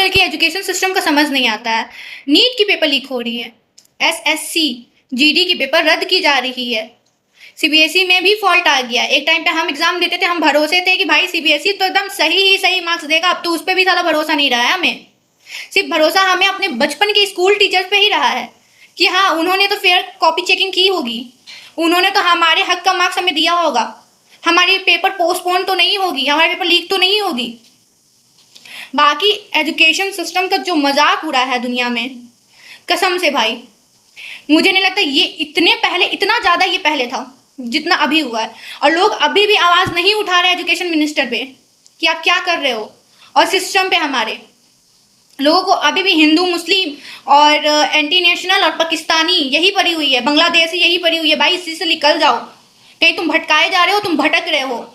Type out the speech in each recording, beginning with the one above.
की education system का समझ नहीं आता है। नीट की पेपर लीक हो रही है, एसएससी जीडी की पेपर रद्द की जा रही है, सीबीएसई में भी फॉल्ट आ गया। एक टाइम पे हम एग्जाम देते थे, हम भरोसे थे कि भाई सीबीएसई तो एकदम सही ही सही मार्क्स देगा, अब तो उस पर भी सारा भरोसा नहीं रहा है। हमें सिर्फ भरोसा हमें अपने बचपन के स्कूल टीचर्स पे ही रहा है कि हाँ उन्होंने तो फेयर कॉपी चेकिंग की होगी, उन्होंने तो हमारे हक का मार्क्स हमें दिया होगा, हमारी पेपर पोस्टपोन तो नहीं होगी, हमारी पेपर लीक तो नहीं होगी। बाकी एजुकेशन सिस्टम का जो मजाक उड़ा है दुनिया में, कसम से भाई मुझे नहीं लगता ये इतने पहले, इतना ज़्यादा ये पहले था जितना अभी हुआ है। और लोग अभी भी आवाज़ नहीं उठा रहे एजुकेशन मिनिस्टर पे कि आप क्या कर रहे हो, और सिस्टम पे हमारे लोगों को अभी भी हिंदू मुस्लिम और एंटी नेशनल और पाकिस्तानी यही पड़ी हुई है, बांग्लादेशी यही पड़ी हुई है। भाई इसी से निकल जाओ, कहीं तुम भटकाए जा रहे हो, तुम भटक रहे हो।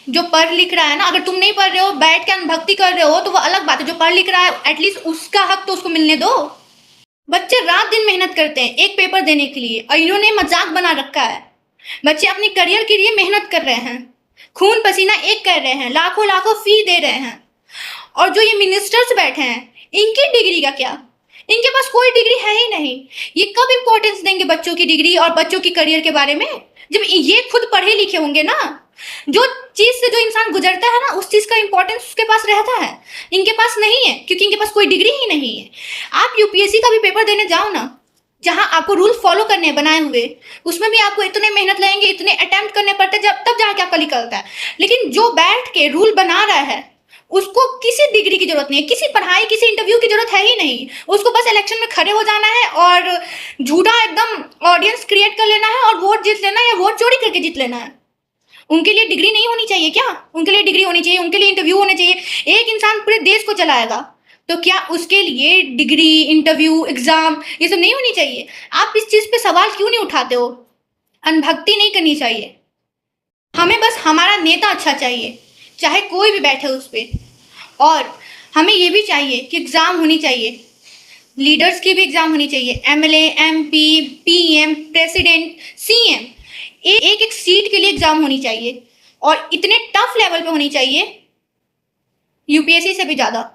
जो पढ़ लिख रहा है ना, अगर तुम नहीं पढ़ रहे हो, बैठ के अनुभक्ति कर रहे हो तो वो अलग बात है। जो पढ़ लिख रहा है एटलीस्ट उसका हक तो उसको मिलने दो। बच्चे रात दिन मेहनत करते हैं एक पेपर देने के लिए, और इन्होंने मजाक बना रखा है। बच्चे अपने करियर के लिए मेहनत कर रहे हैं, खून पसीना एक कर रहे हैं, लाखों लाखों फी दे रहे हैं। और जो ये मिनिस्टर्स बैठे हैं, इनकी डिग्री का क्या? इनके पास कोई डिग्री है ही नहीं। ये कब इंपॉर्टेंस देंगे बच्चों की डिग्री और बच्चों की करियर के बारे में, जब ये खुद पढ़े लिखे होंगे ना। जो चीज से जो इंसान गुजरता है ना, उस चीज का इंपॉर्टेंस उसके पास रहता है, इनके पास नहीं है, क्योंकि इनके पास कोई डिग्री ही नहीं है। आप यूपीएससी का भी पेपर देने जाओ ना, जहां आपको रूल फॉलो करने हैं बनाए हुए, उसमें भी आपको इतने मेहनत लगेंगे, इतने अटेम्प्ट करने पड़ते हैं, जब तब जाके आपका निकलता है। लेकिन जो बैठ के रूल बना रहा है उसको किसी डिग्री की जरूरत नहीं है, किसी पढ़ाई किसी इंटरव्यू की जरूरत है ही नहीं। उसको बस इलेक्शन में खड़े हो जाना है और झूठा एकदम ऑडियंस क्रिएट कर लेना है और वोट जीत लेना है, या वोट चोरी करके जीत लेना है। उनके लिए डिग्री नहीं होनी चाहिए क्या? उनके लिए डिग्री होनी चाहिए, उनके लिए इंटरव्यू होने चाहिए। एक इंसान पूरे देश को चलाएगा तो क्या उसके लिए डिग्री, इंटरव्यू, एग्जाम ये सब नहीं होनी चाहिए? आप इस चीज पे सवाल क्यों नहीं उठाते हो? अनभक्ति नहीं करनी चाहिए। हमें बस हमारा नेता अच्छा चाहिए, चाहे कोई भी बैठे उस पर। और हमें ये भी चाहिए कि एग्जाम होनी चाहिए, लीडर्स की भी एग्जाम होनी चाहिए, MLA, MP, PM, president, CM, एक एक सीट के लिए एग्जाम होनी चाहिए, और इतने टफ लेवल पे होनी चाहिए, यूपीएससी से भी ज़्यादा।